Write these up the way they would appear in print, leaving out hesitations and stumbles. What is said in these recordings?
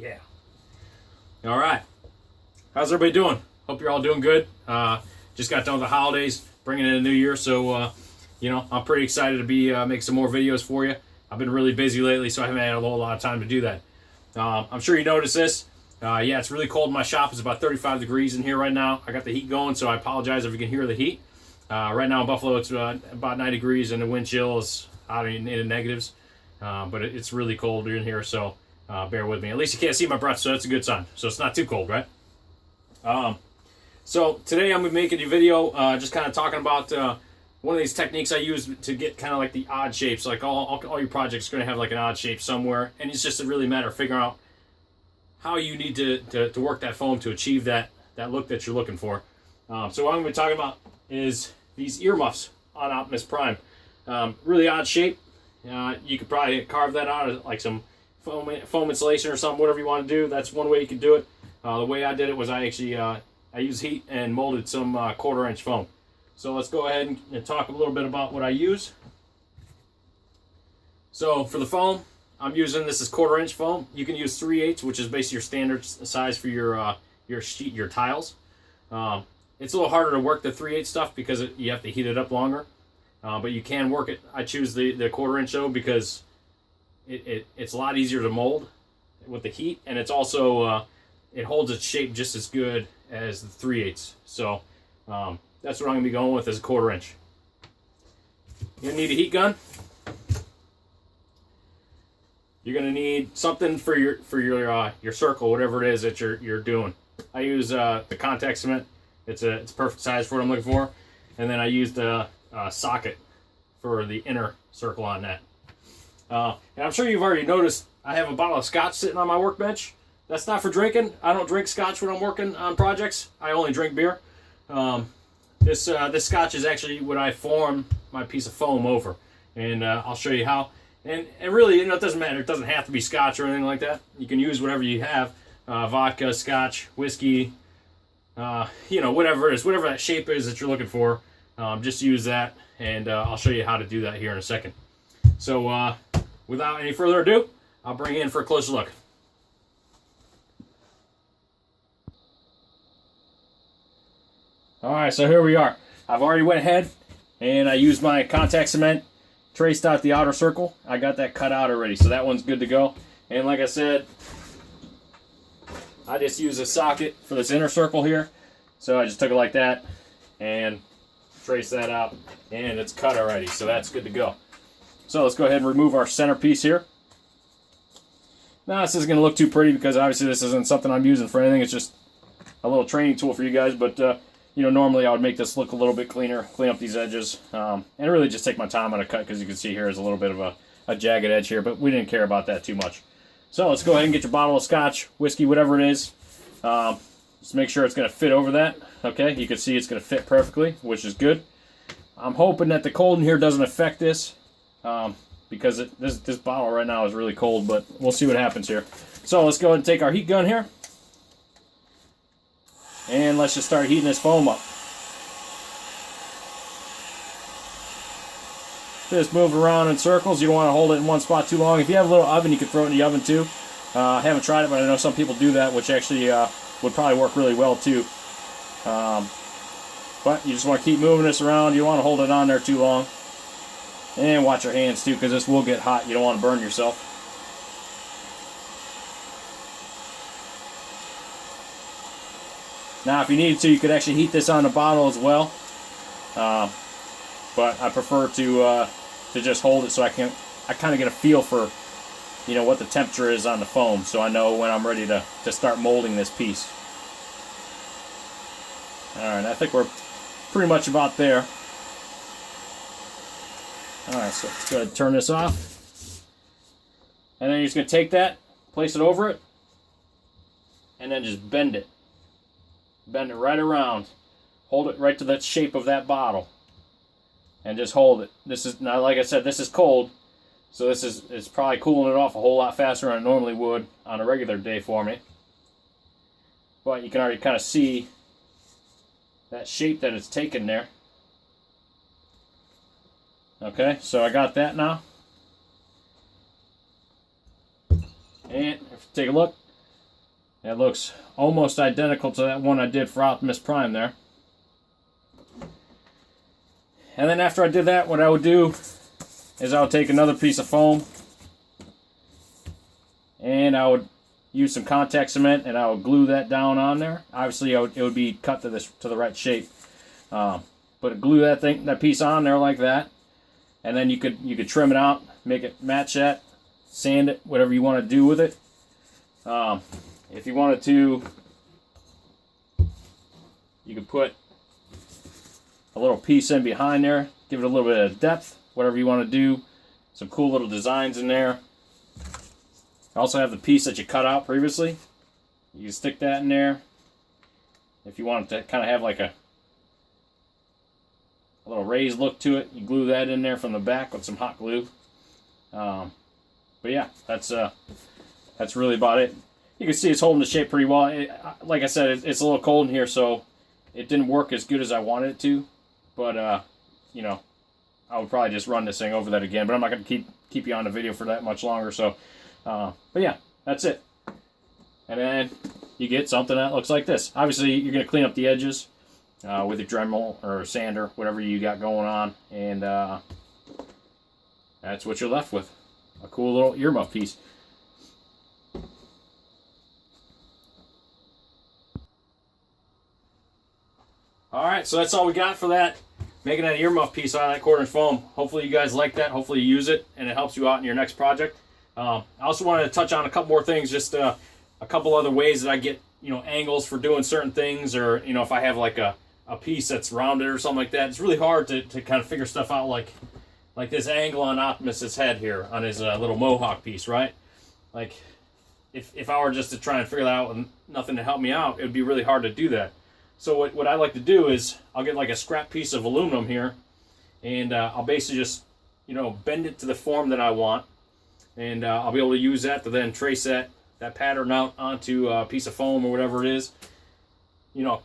Yeah. All right. How's everybody doing? Hope you're all doing good. Just got done with the holidays, bringing in a new year, so I'm pretty excited to be make some more videos for you. I've been really busy lately, so I haven't had a whole lot of time to do that. I'm sure you noticed this. Yeah, it's really cold in my shop. It's about 35 degrees in here right now. I got the heat going, so I apologize if you can hear the heat. Right now in Buffalo, it's about 9 degrees, and the wind chill is out in the negatives. But it's really cold in here, so bear with me. At least you can't see my breath, so that's a good sign. So it's not too cold, right? So today I'm making a video just kind of talking about one of these techniques I use to get kind of like the odd shapes. Like all your projects are going to have like an odd shape somewhere, and it's just a really matter of figuring out how you need to work that foam to achieve that look that you're looking for. So what I'm going to be talking about is these earmuffs on Optimus Prime. Really odd shape. You could probably carve that out of like some foam insulation or something, whatever you want to do. That's one way you can do it. The way I did it was I actually I used heat and molded some 1/4 inch foam. So let's go ahead and talk a little bit about what I use. So for the foam, I'm using this is 1/4 inch foam. You can use 3/8, which is basically your standard size for your tiles. It's a little harder to work the 3/8 stuff because you have to heat it up longer. But you can work it. I choose the 1/4 inch though because it's a lot easier to mold with the heat, and it's also it holds its shape just as good as the 3/8. So that's what I'm going to be going with, is a 1/4 inch. You're going to need a heat gun. You're going to need something for your circle, whatever it is that you're doing. I use the contact cement. It's perfect size for what I'm looking for. And then I used a socket for the inner circle on that. And I'm sure you've already noticed I have a bottle of scotch sitting on my workbench. That's not for drinking. I don't drink scotch when I'm working on projects. I only drink beer. This scotch is actually what I form my piece of foam over, and I'll show you how. And really, it doesn't matter. It doesn't have to be scotch or anything like that. You can use whatever you have, vodka, scotch, whiskey, whatever it is, whatever that shape is that you're looking for. Just use that, and I'll show you how to do that here in a second. So without any further ado, I'll bring you in for a closer look. Alright, so here we are. I've already went ahead and I used my contact cement, traced out the outer circle. I got that cut out already, so that one's good to go. And like I said, I just used a socket for this inner circle here. So I just took it like that and traced that out, and it's cut already, so that's good to go. So let's go ahead and remove our centerpiece here. Now this isn't going to look too pretty because obviously this isn't something I'm using for anything. It's just a little training tool for you guys, but normally I would make this look a little bit cleaner, clean up these edges, and really just take my time on a cut, because you can see here is a little bit of a jagged edge here, but we didn't care about that too much. So let's go ahead and get your bottle of scotch, whiskey, whatever it is. Just make sure it's going to fit over that. Okay, you can see it's going to fit perfectly, which is good. I'm hoping that the cold in here doesn't affect this, because this bottle right now is really cold, but we'll see what happens here. So let's go ahead and take our heat gun here. And let's just start heating this foam up. Just move around in circles. You don't want to hold it in one spot too long. If you have a little oven, you can throw it in the oven too. I haven't tried it, but I know some people do that, which actually would probably work really well too. But you just want to keep moving this around. You don't want to hold it on there too long. And watch your hands too, because this will get hot. You don't want to burn yourself. Now, if you needed to, you could actually heat this on the bottle as well, but I prefer to just hold it so I kind of get a feel for, what the temperature is on the foam, so I know when I'm ready to start molding this piece. All right, I think we're pretty much about there. All right, so let's go ahead and turn this off, and then you're just going to take that, place it over it, and then just bend it. Bend it right around. Hold it right to the shape of that bottle. And just hold it. This is, now like I said, this is cold. So it's probably cooling it off a whole lot faster than it normally would on a regular day for me. But you can already kind of see that shape that it's taken there. Okay, so I got that now. And if you take a look, It looks almost identical to that one I did for Optimus Prime there. And then after I did that, what I would do is I would take another piece of foam and I would use some contact cement and I would glue that down on there. Obviously, it would be cut to the right shape, but glue that piece on there like that, and then you could trim it out, make it match that, sand it, whatever you want to do with it. If you wanted to, you could put a little piece in behind there, give it a little bit of depth, whatever you want to do. Some cool little designs in there. I also have the piece that you cut out previously. You can stick that in there. If you want it to kind of have like a little raised look to it, you glue that in there from the back with some hot glue. But yeah, that's really about it. You can see it's holding the shape pretty well. Like I said, it's a little cold in here, so it didn't work as good as I wanted it to. But you know, I would probably just run this thing over that again. But I'm not going to keep you on the video for that much longer. So, but yeah, that's it. And then you get something that looks like this. Obviously, you're going to clean up the edges with your Dremel or sander, whatever you got going on, and that's what you're left with. A cool little earmuff piece. Alright, so that's all we got for that. Making that earmuff piece out of that 1/4 inch foam. Hopefully you guys like that. Hopefully you use it and it helps you out in your next project. I also wanted to touch on a couple more things, just a couple other ways that I get, angles for doing certain things, or, if I have like a piece that's rounded or something like that. It's really hard to kind of figure stuff out, like this angle on Optimus's head here on his little mohawk piece, right? Like, if I were just to try and figure that out with nothing to help me out, it would be really hard to do that. So what I like to do is I'll get like a scrap piece of aluminum here, and I'll basically just, bend it to the form that I want, and I'll be able to use that to then trace that pattern out onto a piece of foam or whatever it is.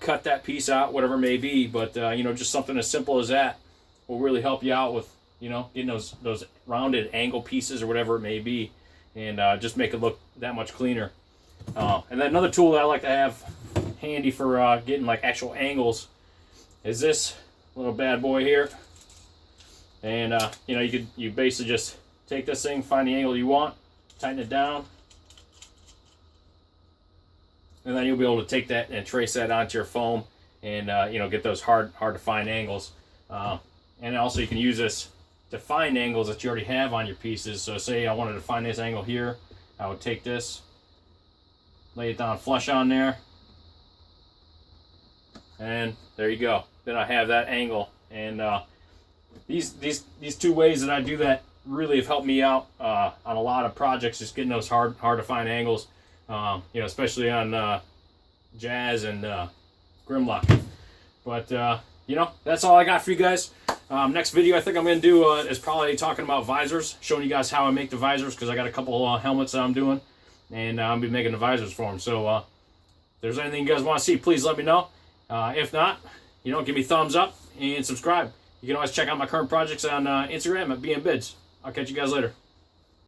Cut that piece out, whatever it may be, but just something as simple as that will really help you out with, getting those rounded angle pieces or whatever it may be, and just make it look that much cleaner. And then another tool that I like to have handy for getting like actual angles is this little bad boy here. And you basically just take this thing, find the angle you want, tighten it down, and then you'll be able to take that and trace that onto your foam, and get those hard to find angles. And also you can use this to find angles that you already have on your pieces. So say I wanted to find this angle here, I would take this, lay it down flush on there, and there you go. Then I have that angle. And these two ways that I do that really have helped me out on a lot of projects, just getting those hard to find angles, especially on Jazz and Grimlock. But that's all I got for you guys. Next video I think I'm going to do is probably talking about visors, showing you guys how I make the visors, because I got a couple helmets that I'm doing, and I'll be making the visors for them. So if there's anything you guys want to see, please let me know. If not, give me a thumbs up and subscribe. You can always check out my current projects on Instagram at BMBids. I'll catch you guys later.